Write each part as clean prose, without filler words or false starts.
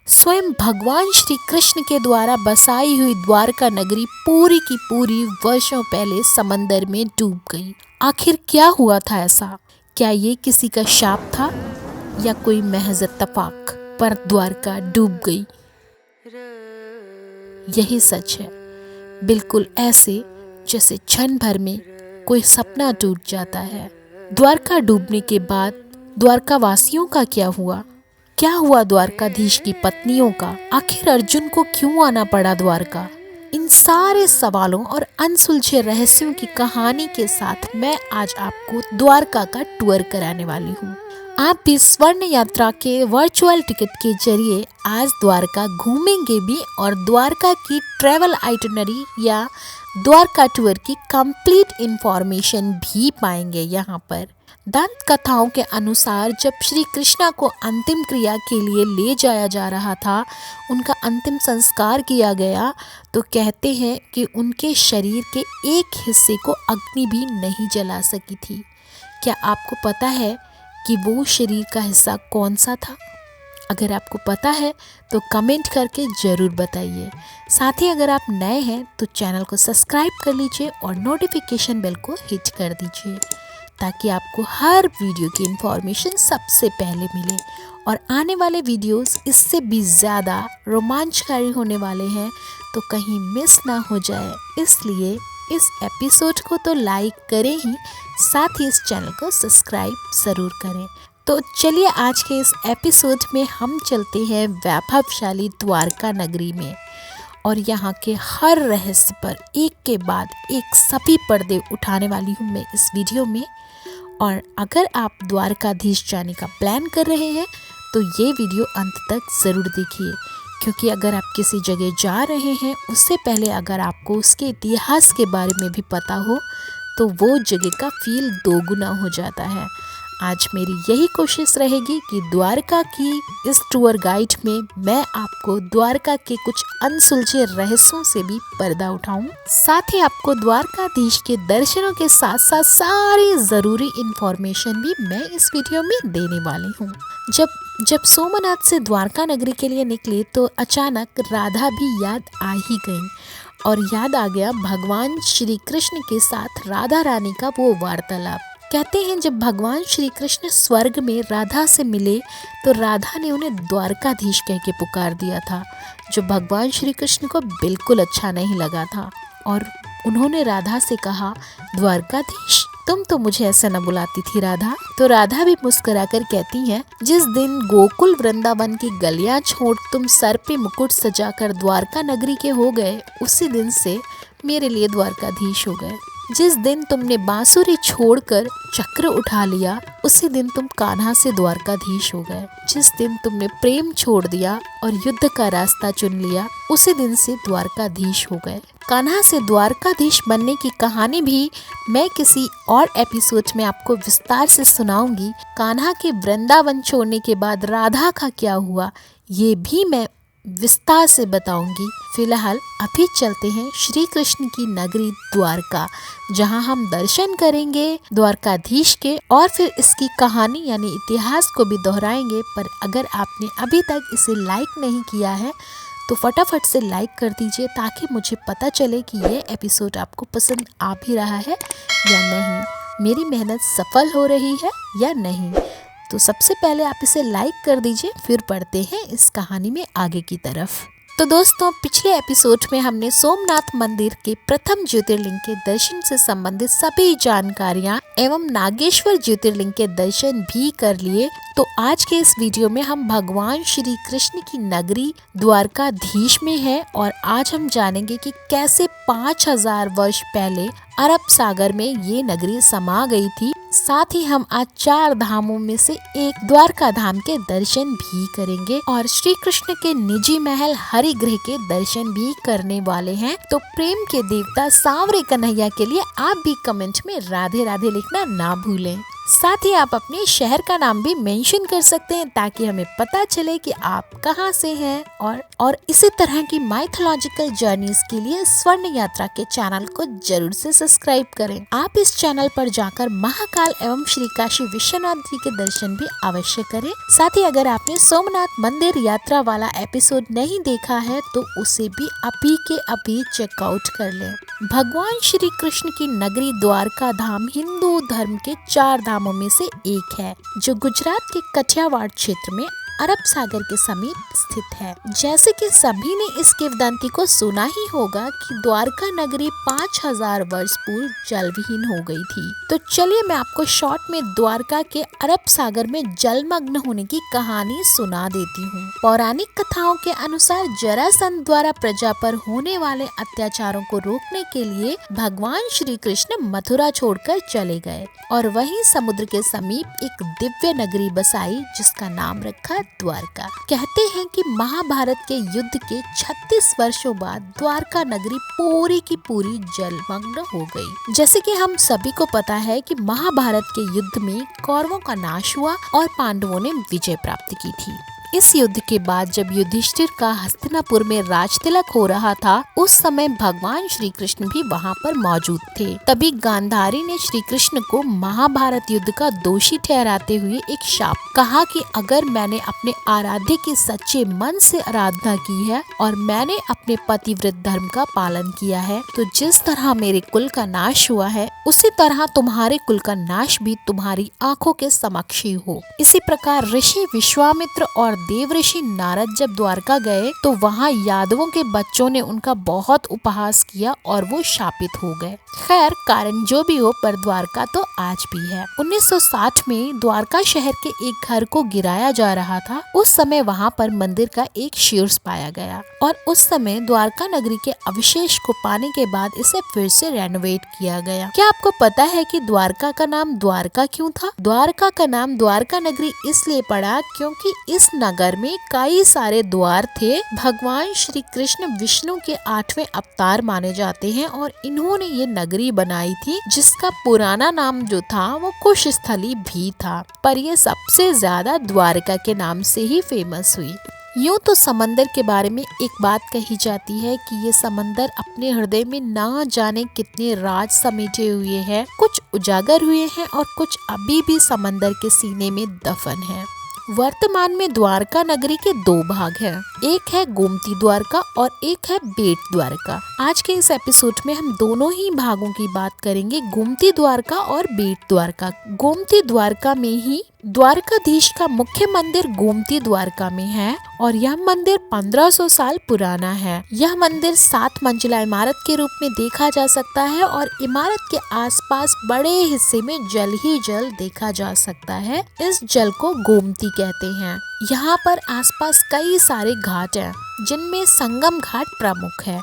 स्वयं भगवान श्री कृष्ण के द्वारा बसाई हुई द्वारका नगरी पूरी की पूरी वर्षों पहले समंदर में डूब गई। आखिर क्या हुआ था ऐसा? क्या ये किसी का शाप था या कोई महज इत्तेफाक? पर द्वारका डूब गई, यही सच है। बिल्कुल ऐसे जैसे क्षण भर में कोई सपना टूट जाता है। द्वारका डूबने के बाद द्वारका वासियों का क्या हुआ? क्या हुआ द्वारकाधीश की पत्नियों का? आखिर अर्जुन को क्यों आना पड़ा द्वारका? इन सारे सवालों और अनसुलझे रहस्यों की कहानी के साथ मैं आज आपको द्वारका का टूर कराने वाली हूँ। आप भी स्वर्ण यात्रा के वर्चुअल टिकट के जरिए आज द्वारका घूमेंगे भी और द्वारका की ट्रैवल आइटिनरी या द्वारका टूर की कंप्लीट इंफॉर्मेशन भी पाएंगे। यहाँ पर दंत कथाओं के अनुसार जब श्री कृष्णा को अंतिम क्रिया के लिए ले जाया जा रहा था, उनका अंतिम संस्कार किया गया, तो कहते हैं कि उनके शरीर के एक हिस्से को अग्नि भी नहीं जला सकी थी। क्या आपको पता है कि वो शरीर का हिस्सा कौन सा था? अगर आपको पता है तो कमेंट करके ज़रूर बताइए। साथ ही अगर आप नए हैं तो चैनल को सब्सक्राइब कर लीजिए और नोटिफिकेशन बेल को हिट कर दीजिए ताकि आपको हर वीडियो की इन्फॉर्मेशन सबसे पहले मिले। और आने वाले वीडियोस इससे भी ज़्यादा रोमांचकारी होने वाले हैं, तो कहीं मिस ना हो जाए, इसलिए इस एपिसोड को तो लाइक करें ही, साथ ही इस चैनल को सब्सक्राइब ज़रूर करें। तो चलिए आज के इस एपिसोड में हम चलते हैं वैभवशाली द्वारका नगरी में और यहाँ के हर रहस्य पर एक के बाद एक सभी पर्दे उठाने वाली हूँ मैं इस वीडियो में। और अगर आप द्वारकाधीश जाने का प्लान कर रहे हैं तो ये वीडियो अंत तक ज़रूर देखिए, क्योंकि अगर आप किसी जगह जा रहे हैं उससे पहले अगर आपको उसके इतिहास के बारे में भी पता हो तो वो जगह का फील दोगुना हो जाता है। आज मेरी यही कोशिश रहेगी कि द्वारका की इस टूर गाइड में मैं आपको द्वारका के कुछ अनसुलझे रहस्यों से भी पर्दा उठाऊं, साथ ही आपको द्वारकाधीश के दर्शनों के साथ साथ सारी ज़रूरी इंफॉर्मेशन भी मैं इस वीडियो में देने वाली हूं। जब सोमनाथ से द्वारका नगरी के लिए निकले तो अचानक राधा भी याद आ ही गई और याद आ गया भगवान श्री कृष्ण के साथ राधा रानी का वो वार्तालाप। कहते हैं जब भगवान श्री कृष्ण स्वर्ग में राधा से मिले तो राधा ने उन्हें द्वारकाधीश कह के पुकार दिया था, जो भगवान श्री कृष्ण को बिल्कुल अच्छा नहीं लगा था। और उन्होंने राधा से कहा, द्वारकाधीश तुम तो मुझे ऐसा न बुलाती थी राधा। तो राधा भी मुस्कुराकर कहती हैं, जिस दिन गोकुल वृंदावन की गलियां छोड़ तुम सर पे मुकुट सजाकर द्वारका नगरी के हो गए, उसी दिन से मेरे लिए द्वारकाधीश हो गए। जिस दिन तुमने बांसुरी छोड़कर चक्र उठा लिया, उसी दिन तुम कान्हा से द्वारकाधीश हो गए। जिस दिन तुमने प्रेम छोड़ दिया और युद्ध का रास्ता चुन लिया, उसी दिन से द्वारकाधीश हो गए। कान्हा से द्वारकाधीश बनने की कहानी भी मैं किसी और एपिसोड में आपको विस्तार से सुनाऊंगी। कान्हा के वृंदावन छोड़ने के बाद राधा का क्या हुआ, ये भी मैं विस्तार से बताऊंगी। फिलहाल अभी चलते हैं श्री कृष्ण की नगरी द्वारका, जहां हम दर्शन करेंगे द्वारकाधीश के और फिर इसकी कहानी यानी इतिहास को भी दोहराएंगे। पर अगर आपने अभी तक इसे लाइक नहीं किया है तो फटाफट से लाइक कर दीजिए ताकि मुझे पता चले कि ये एपिसोड आपको पसंद आ भी रहा है या नहीं, मेरी मेहनत सफल हो रही है या नहीं। तो सबसे पहले आप इसे लाइक कर दीजिए, फिर पढ़ते हैं इस कहानी में आगे की तरफ। तो दोस्तों, पिछले एपिसोड में हमने सोमनाथ मंदिर के प्रथम ज्योतिर्लिंग के दर्शन से संबंधित सभी जानकारियां एवं नागेश्वर ज्योतिर्लिंग के दर्शन भी कर लिए। तो आज के इस वीडियो में हम भगवान श्री कृष्ण की नगरी द्वारकाधीश में हैं और आज हम जानेंगे कि कैसे 5000 वर्ष पहले अरब सागर में ये नगरी समा गई थी। साथ ही हम आज 4 धामों में से एक द्वारका धाम के दर्शन भी करेंगे और श्री कृष्ण के निजी महल हरिगृह के दर्शन भी करने वाले हैं। तो प्रेम के देवता सांवरे कन्हैया के लिए आप भी कमेंट में राधे राधे लिखना ना भूलें। साथ ही आप अपने शहर का नाम भी मेंशन कर सकते हैं ताकि हमें पता चले कि आप कहाँ से हैं। और इसी तरह की माइथोलॉजिकल जर्नीज के लिए स्वर्ण यात्रा के चैनल को जरूर से सब्सक्राइब करें। आप इस चैनल पर जाकर महाकाल एवं श्री काशी विश्वनाथ जी के दर्शन भी अवश्य करें। साथ ही अगर आपने सोमनाथ मंदिर यात्रा वाला एपिसोड नहीं देखा है तो उसे भी अभी के अभी चेकआउट कर लें। भगवान श्री कृष्ण की नगरी द्वारका धाम हिंदू धर्म के 4 धामों में से एक है, जो गुजरात के कठियावाड़ क्षेत्र में अरब सागर के समीप स्थित है। जैसे कि सभी ने इस किंवदंती को सुना ही होगा कि द्वारका नगरी 5000 वर्ष पूर्व जलविहीन हो गई थी। तो चलिए मैं आपको शॉर्ट में द्वारका के अरब सागर में जलमग्न होने की कहानी सुना देती हूँ। पौराणिक कथाओं के अनुसार जरासंध द्वारा प्रजा पर होने वाले अत्याचारों को रोकने के लिए भगवान श्री कृष्ण मथुरा छोड़कर चले गए और वहीं समुद्र के समीप एक दिव्य नगरी बसाई जिसका नाम रखा द्वारका। कहते हैं कि महाभारत के युद्ध के 36 वर्षों बाद द्वारका नगरी पूरी की पूरी जलमग्न हो गई। जैसे कि हम सभी को पता है कि महाभारत के युद्ध में कौरवों का नाश हुआ और पांडवों ने विजय प्राप्त की थी। इस युद्ध के बाद जब युधिष्ठिर का हस्तिनापुर में राज तिलक हो रहा था, उस समय भगवान श्री कृष्ण भी वहाँ पर मौजूद थे। तभी गांधारी ने श्री कृष्ण को महाभारत युद्ध का दोषी ठहराते हुए एक शाप कहा कि अगर मैंने अपने आराध्य की सच्चे मन से आराधना की है और मैंने अपने पतिव्रत धर्म का पालन किया है, तो जिस तरह मेरे कुल का नाश हुआ है उसी तरह तुम्हारे कुल का नाश भी तुम्हारी आंखों के समक्ष ही हो। इसी प्रकार ऋषि विश्वामित्र और देवऋषि नारद जब द्वारका गए तो वहाँ यादवों के बच्चों ने उनका बहुत उपहास किया और वो शापित हो गए। खैर कारण जो भी हो, पर द्वारका तो आज भी है। 1960 में द्वारका शहर के एक घर को गिराया जा रहा था। उस समय वहाँ पर मंदिर का एक शीर्ष पाया गया और उस समय द्वारका नगरी के अवशेष को पाने के बाद इसे फिर से रेनोवेट किया गया। क्या आपको पता है कि द्वारका का नाम द्वारका क्यों था? द्वारका का नाम द्वारका नगरी इसलिए पड़ा क्योंकि इस नगर में कई सारे द्वार थे। भगवान श्री कृष्ण विष्णु के 8वें अवतार माने जाते हैं और इन्होंने ये नगरी बनाई थी जिसका पुराना नाम जो था वो कुशस्थली भी था, पर ये सबसे ज्यादा द्वारका के नाम से ही फेमस हुई। यूँ तो समंदर के बारे में एक बात कही जाती है कि ये समंदर अपने हृदय में ना जाने कितने राज समेटे हुए हैं। कुछ उजागर हुए हैं और कुछ अभी भी समंदर के सीने में दफन है। वर्तमान में द्वारका नगरी के 2 भाग हैं। एक है गोमती द्वारका और एक है बेट द्वारका। आज के इस एपिसोड में हम दोनों ही भागों की बात करेंगे, गोमती द्वारका और बेट द्वारका। गोमती द्वारका में ही द्वारकाधीश का मुख्य मंदिर गोमती द्वारका में है और यह मंदिर 1500 साल पुराना है। यह मंदिर 7 मंजिला इमारत के रूप में देखा जा सकता है और इमारत के आसपास बड़े हिस्से में जल ही जल देखा जा सकता है। इस जल को गोमती कहते हैं। यहाँ पर आसपास कई सारे घाट हैं जिनमें संगम घाट प्रमुख है।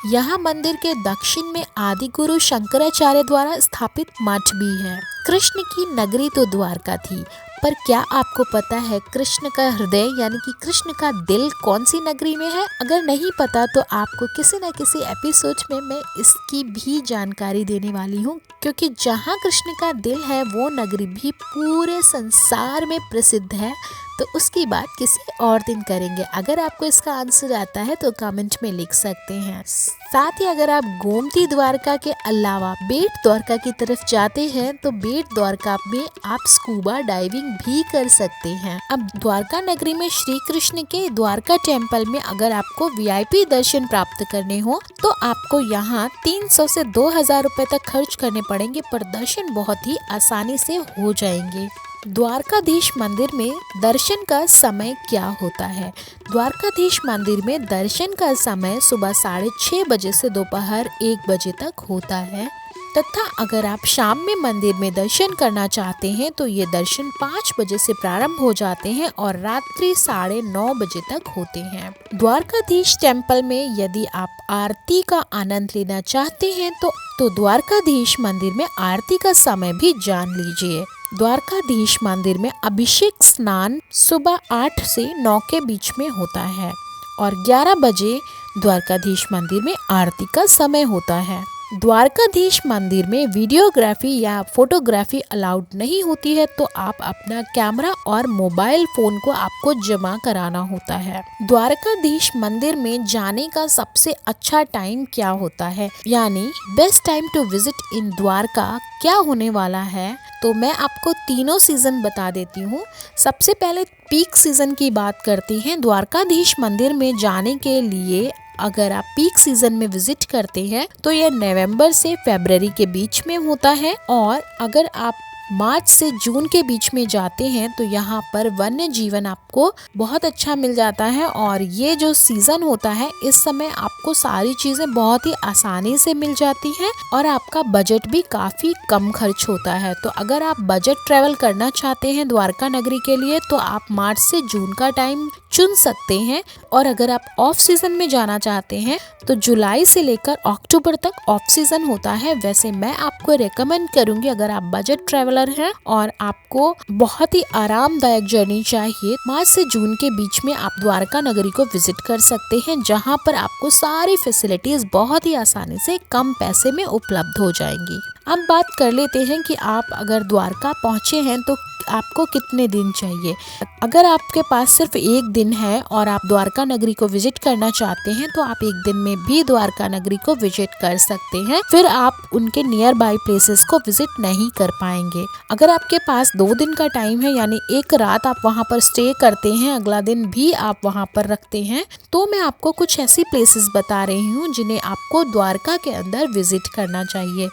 यहाँ मंदिर के दक्षिण में आदि गुरु शंकराचार्य द्वारा स्थापित मठ भी है। कृष्ण की नगरी तो द्वारका थी, पर क्या आपको पता है कृष्ण का हृदय यानी कि कृष्ण का दिल कौन सी नगरी में है? अगर नहीं पता तो आपको किसी न किसी एपिसोड में मैं इसकी भी जानकारी देने वाली हूँ, क्योंकि जहाँ कृष्ण का दिल है वो नगरी भी पूरे संसार में प्रसिद्ध है। तो उसकी बात किसी और दिन करेंगे। अगर आपको इसका आंसर आता है तो कमेंट में लिख सकते हैं। साथ ही अगर आप गोमती द्वारका के अलावा बेट द्वारका की तरफ जाते हैं तो बेट द्वारका में आप स्कूबा डाइविंग भी कर सकते हैं। अब द्वारका नगरी में श्री कृष्ण के द्वारका टेम्पल में अगर आपको VIP दर्शन प्राप्त करने हो तो आपको यहाँ 300 से 2000 रुपए तक खर्च करने पड़ेंगे, पर दर्शन बहुत ही आसानी से हो जाएंगे। द्वारकाधीश मंदिर में दर्शन का समय क्या होता है? द्वारकाधीश मंदिर में दर्शन का समय सुबह 6:30 बजे से दोपहर 1 बजे तक होता है तथा अगर आप शाम में मंदिर में दर्शन करना चाहते हैं तो ये दर्शन 5 बजे से प्रारंभ हो जाते हैं और रात्रि 9:30 बजे तक होते हैं। द्वारकाधीश टेम्पल में यदि आप आरती का आनंद लेना चाहते हैं तो द्वारकाधीश मंदिर में आरती का समय भी जान लीजिए। द्वारकाधीश मंदिर में अभिषेक स्नान सुबह 8 से 9 के बीच में होता है और 11 बजे द्वारकाधीश मंदिर में आरती का समय होता है। द्वारकाधीश मंदिर में वीडियोग्राफी या फोटोग्राफी अलाउड नहीं होती है, तो आप अपना कैमरा और मोबाइल फोन को आपको जमा कराना होता है। द्वारकाधीश मंदिर में जाने का सबसे अच्छा टाइम क्या होता है, यानी best time to visit in Dwarka क्या होने वाला है, तो मैं आपको तीनों सीजन बता देती हूँ। सबसे पहले पीक सीजन की बात करते हैं। द्वारकाधीश मंदिर में जाने के लिए अगर आप पीक सीजन में विजिट करते हैं तो यह नवंबर से फरवरी के बीच में होता है, और अगर आप मार्च से जून के बीच में जाते हैं तो यहाँ पर वन्य जीवन आपको बहुत अच्छा मिल जाता है। और ये जो सीजन होता है इस समय आपको सारी चीजें बहुत ही आसानी से मिल जाती हैं और आपका बजट भी काफी कम खर्च होता है। तो अगर आप बजट ट्रेवल करना चाहते हैं द्वारका नगरी के लिए तो आप मार्च से जून का टाइम चुन सकते हैं, और अगर आप ऑफ सीजन में जाना चाहते हैं तो जुलाई से लेकर अक्टूबर तक ऑफ सीजन होता है। वैसे मैं आपको रेकमेंड करूंगी, अगर आप बजट ट्रैवलर हैं और आपको बहुत ही आरामदायक जर्नी चाहिए, मार्च से जून के बीच में आप द्वारका नगरी को विजिट कर सकते हैं, जहां पर आपको सारी फैसिलिटीज बहुत ही आसानी से कम पैसे में उपलब्ध हो जाएंगी। अब बात कर लेते हैं कि आप अगर द्वारका पहुंचे हैं तो आपको कितने दिन चाहिए। अगर आपके पास सिर्फ एक दिन है और आप द्वारका नगरी को विजिट करना चाहते हैं तो आप एक दिन में भी द्वारका नगरी को विजिट कर सकते हैं, फिर आप उनके नियर बाय प्लेसेस को विजिट नहीं कर पाएंगे। अगर आपके पास 2 दिन का टाइम है, यानी एक रात आप वहां पर स्टे करते हैं, अगला दिन भी आप वहां पर रखते हैं, तो मैं आपको कुछ ऐसी प्लेसेस बता रही हूँ जिन्हें आपको द्वारका के अंदर विजिट करना चाहिए।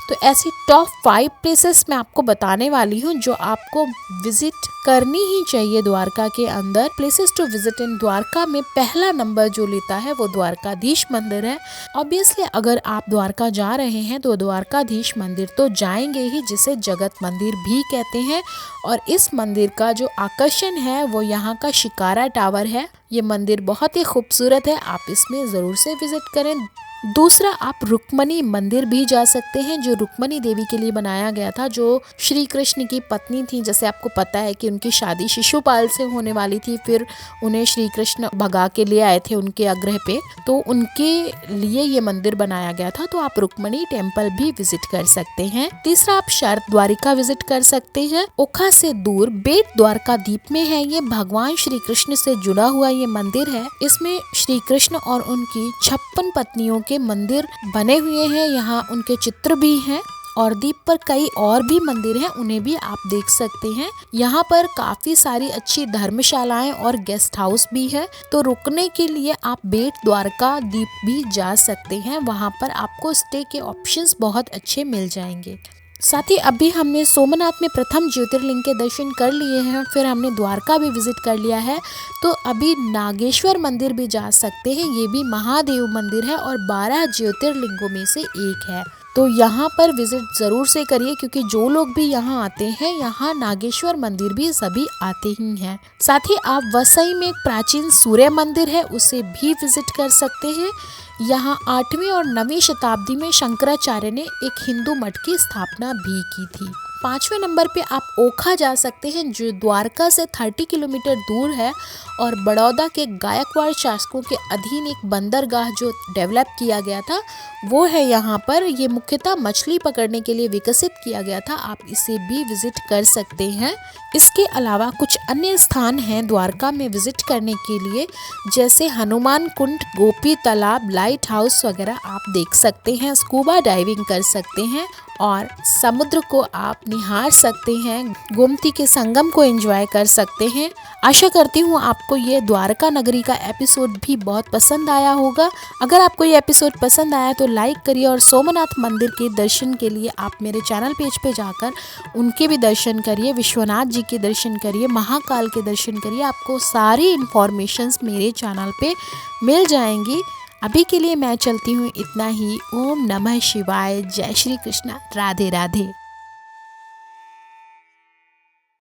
तो ऐसी टॉप 5 प्लेसेस मैं आपको बताने वाली हूँ जो आपको विजिट करनी ही चाहिए द्वारका के अंदर। Places to visit in Dwarka में पहला नंबर जो लेता है वो द्वारकाधीश मंदिर है। ऑब्वियसली अगर आप द्वारका जा रहे हैं तो द्वारकाधीश मंदिर तो जाएंगे ही, जिसे जगत मंदिर भी कहते हैं। और इस मंदिर का जो आकर्षण है वो यहाँ का शिकारा टावर है। ये मंदिर बहुत ही खूबसूरत है, आप इसमें जरूर से विजिट करें। दूसरा, आप रुक्मणी मंदिर भी जा सकते हैं, जो रुक्मणी देवी के लिए बनाया गया था, जो श्री कृष्ण की पत्नी थी। जैसे आपको पता है कि उनकी शादी शिशुपाल से होने वाली थी, फिर उन्हें श्री कृष्ण भगा के लिए आए थे उनके आग्रह पे, तो उनके लिए ये मंदिर बनाया गया था। तो आप रुक्मणी टेम्पल भी विजिट कर सकते हैं। तीसरा, आप शरद द्वारिका विजिट कर सकते हैं। ओखा से दूर बेट द्वारका द्वीप में है। ये भगवान श्री कृष्ण से जुड़ा हुआ ये मंदिर है। इसमें श्री कृष्ण और उनकी 56 पत्नियों के मंदिर बने हुए हैं। यहाँ उनके चित्र भी हैं, और द्वीप पर कई और भी मंदिर हैं, उन्हें भी आप देख सकते हैं। यहाँ पर काफी सारी अच्छी धर्मशालाएं और गेस्ट हाउस भी है। तो रुकने के लिए आप बेट द्वारका द्वीप भी जा सकते हैं, वहाँ पर आपको स्टे के ऑप्शंस बहुत अच्छे मिल जाएंगे। साथ ही अभी हमने सोमनाथ में प्रथम ज्योतिर्लिंग के दर्शन कर लिए हैं, फिर हमने द्वारका भी विजिट कर लिया है, तो अभी नागेश्वर मंदिर भी जा सकते हैं। ये भी महादेव मंदिर है और 12 ज्योतिर्लिंगों में से एक है। तो यहाँ पर विजिट जरूर से करिए, क्योंकि जो लोग भी यहाँ आते हैं, यहाँ नागेश्वर मंदिर भी सभी आते ही हैं। साथ ही आप वसई में एक प्राचीन सूर्य मंदिर है, उसे भी विजिट कर सकते हैं। यहाँ 8वीं और 9वीं शताब्दी में शंकराचार्य ने एक हिंदू मठ की स्थापना भी की थी। 5वें नंबर पे आप ओखा जा सकते हैं, जो द्वारका से 30 किलोमीटर दूर है और बड़ौदा के गायकवाड़ शासकों के अधीन एक बंदरगाह जो डेवलप किया गया था वो है यहाँ पर। ये मुख्यतः मछली पकड़ने के लिए विकसित किया गया था, आप इसे भी विजिट कर सकते हैं। इसके अलावा कुछ अन्य स्थान हैं द्वारका में विजिट करने के लिए, जैसे हनुमान कुंड, गोपी तालाब, लाइट हाउस वगैरह आप देख सकते हैं। स्कूबा डाइविंग कर सकते हैं और समुद्र को आप निहार सकते हैं, गोमती के संगम को एंजॉय कर सकते हैं। आशा करती हूँ आपको ये द्वारका नगरी का एपिसोड भी बहुत पसंद आया होगा। अगर आपको ये एपिसोड पसंद आया तो लाइक करिए, और सोमनाथ मंदिर के दर्शन के लिए आप मेरे चैनल पेज पे जाकर उनके भी दर्शन करिए, विश्वनाथ जी के दर्शन करिए, महाकाल के दर्शन करिए। आपको सारी इन्फॉर्मेशंस मेरे चैनल पे मिल जाएंगी। अभी के लिए मैं चलती हूँ, इतना ही। ओम नमः शिवाय, जय श्री कृष्णा, राधे राधे।